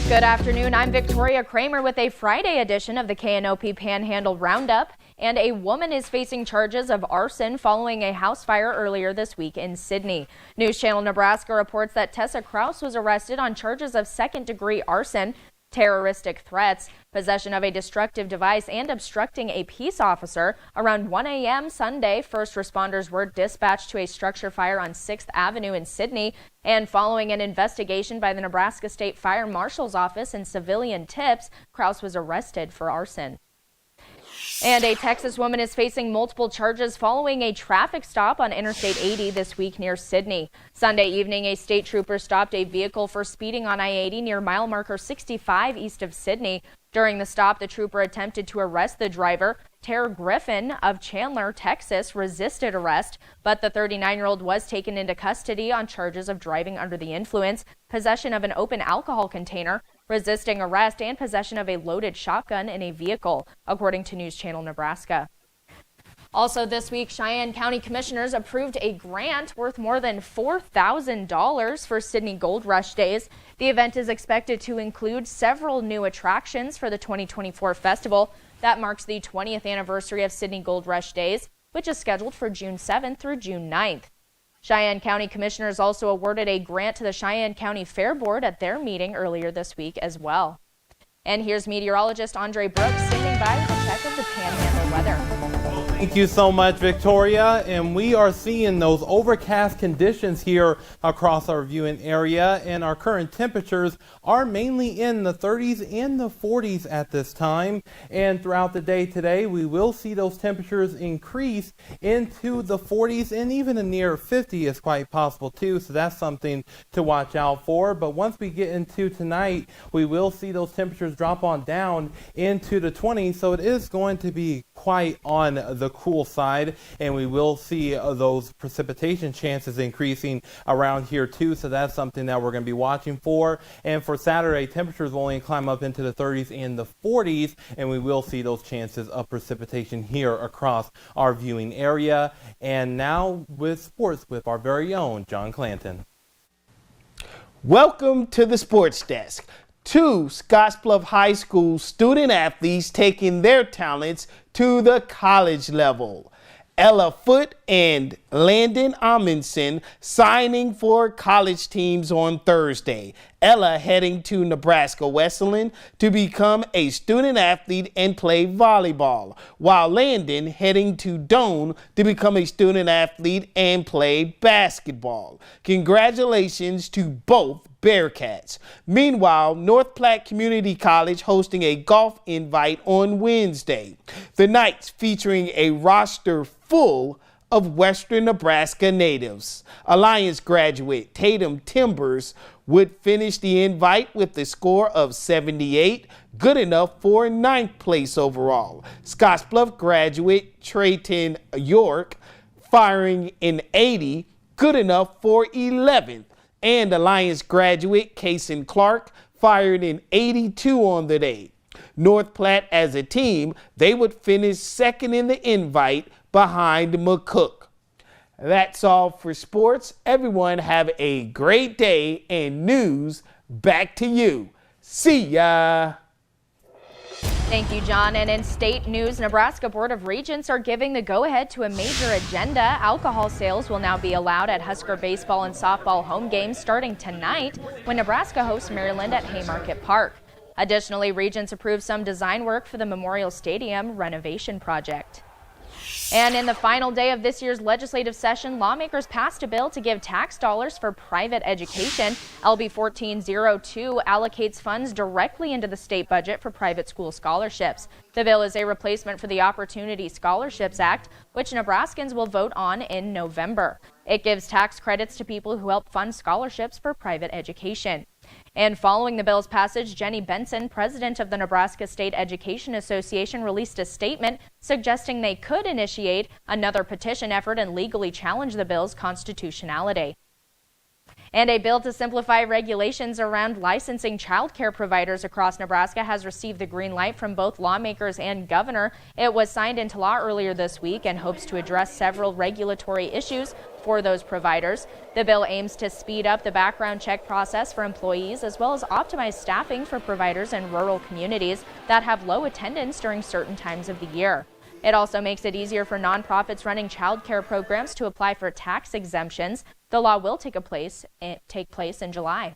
Good afternoon, I'm Victoria Kramer with a Friday edition of the KNOP Panhandle Roundup. And a woman is facing charges of arson following a house fire earlier this week in Sidney. News Channel Nebraska reports that Tessa Kraus was arrested on charges of second-degree arson, terroristic threats, possession of a destructive device, and obstructing a peace officer. Around 1 a.m. Sunday, first responders were dispatched to a structure fire on 6th Avenue in Sidney. And following an investigation by the Nebraska State Fire Marshal's Office and civilian tips, Kraus was arrested for arson. And a Texas woman is facing multiple charges following a traffic stop on Interstate 80 this week near Sidney. Sunday evening, a state trooper stopped a vehicle for speeding on I-80 near mile marker 65 east of Sidney. During the stop, the trooper attempted to arrest the driver. Tara Griffin of Chandler, Texas, resisted arrest, but the 39-year-old was taken into custody on charges of driving under the influence, possession of an open alcohol container, resisting arrest, and possession of a loaded shotgun in a vehicle, according to News Channel Nebraska. Also this week, Cheyenne County Commissioners approved a grant worth more than $4,000 for Sidney Gold Rush Days. The event is expected to include several new attractions for the 2024 festival. That marks the 20th anniversary of Sidney Gold Rush Days, which is scheduled for June 7th through June 9th. Cheyenne County Commissioners also awarded a grant to the Cheyenne County Fair Board at their meeting earlier this week as well. And here's meteorologist Andre Brooks standing by with a check of the Panhandle weather. Thank you so much, Victoria. And we are seeing those overcast conditions here across our viewing area, and our current temperatures are mainly in the 30s and the 40s at this time. And throughout the day today, we will see those temperatures increase into the 40s, and even a near 50 is quite possible too. So that's something to watch out for. But once we get into tonight, we will see those temperatures drop on down into the 20s. So it is going to be quite on the cool side, and we will see those precipitation chances increasing around here too. So that's something that we're going to be watching for. And for Saturday, temperatures will only climb up into the 30s and the 40s, and we will see those chances of precipitation here across our viewing area. And now with sports with our very own John Clanton. Welcome to the Sports Desk. Two Scottsbluff High School student athletes taking their talents to the college level. Ella Foote and Landon Amundsen signing for college teams on Thursday. Ella heading to Nebraska Wesleyan to become a student athlete and play volleyball, while Landon heading to Doane to become a student athlete and play basketball. Congratulations to both Bearcats. Meanwhile, North Platte Community College hosting a golf invite on Wednesday. The Knights featuring a roster full of Western Nebraska natives. Alliance graduate Tatum Timbers would finish the invite with a score of 78, good enough for 9th place overall. Scottsbluff graduate Trayton York firing an 80, good enough for 11th. And Alliance graduate Kason Clark fired an 82 on the day. North Platte as a team, they would finish second in the invite behind McCook. That's all for sports. Everyone have a great day, and news back to you. See ya. Thank you, John. And in state news, Nebraska Board of Regents are giving the go-ahead to a major agenda. Alcohol sales will now be allowed at Husker baseball and softball home games starting tonight when Nebraska hosts Maryland at Haymarket Park. Additionally, Regents approved some design work for the Memorial Stadium renovation project. And in the final day of this year's legislative session, lawmakers passed a bill to give tax dollars for private education. LB 1402 allocates funds directly into the state budget for private school scholarships. The bill is a replacement for the Opportunity Scholarships Act, which Nebraskans will vote on in November. It gives tax credits to people who help fund scholarships for private education. And following the bill's passage, Jenny Benson, president of the Nebraska State Education Association, released a statement suggesting they could initiate another petition effort and legally challenge the bill's constitutionality. And a bill to simplify regulations around licensing child care providers across Nebraska has received the green light from both lawmakers and governor. It was signed into law earlier this week and hopes to address several regulatory issues for those providers. The bill aims to speed up the background check process for employees as well as optimize staffing for providers in rural communities that have low attendance during certain times of the year. It also makes it easier for nonprofits running child care programs to apply for tax exemptions. The law will take place in July.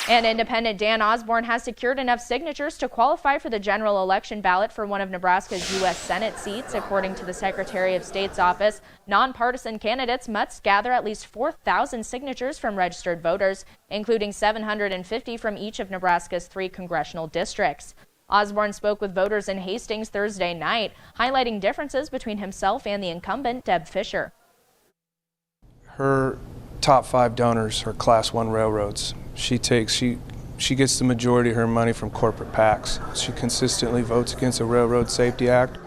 And Independent Dan Osborne has secured enough signatures to qualify for the general election ballot for one of Nebraska's U.S. Senate seats. According to the Secretary of State's office, nonpartisan candidates must gather at least 4,000 signatures from registered voters, including 750 from each of Nebraska's 3 congressional districts. Osborne spoke with voters in Hastings Thursday night, highlighting differences between himself and the incumbent, Deb Fisher. Her top 5 donors are Class 1 railroads. She gets the majority of her money from corporate PACs. She consistently votes against the Railroad Safety Act.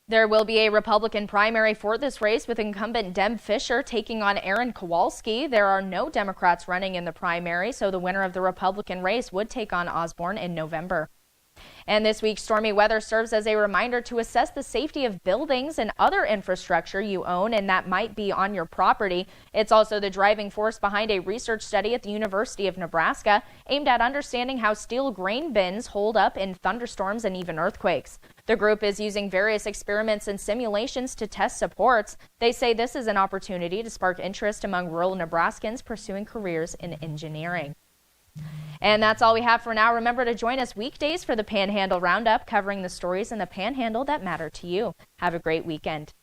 There will be a Republican primary for this race with incumbent Deb Fisher taking on Aaron Kowalski. There are no Democrats running in the primary, so the winner of the Republican race would take on Osborne in November. And this week's stormy weather serves as a reminder to assess the safety of buildings and other infrastructure you own and that might be on your property. It's also the driving force behind a research study at the University of Nebraska aimed at understanding how steel grain bins hold up in thunderstorms and even earthquakes. The group is using various experiments and simulations to test supports. They say this is an opportunity to spark interest among rural Nebraskans pursuing careers in engineering. And that's all we have for now. Remember to join us weekdays for the Panhandle Roundup, covering the stories in the Panhandle that matter to you. Have a great weekend.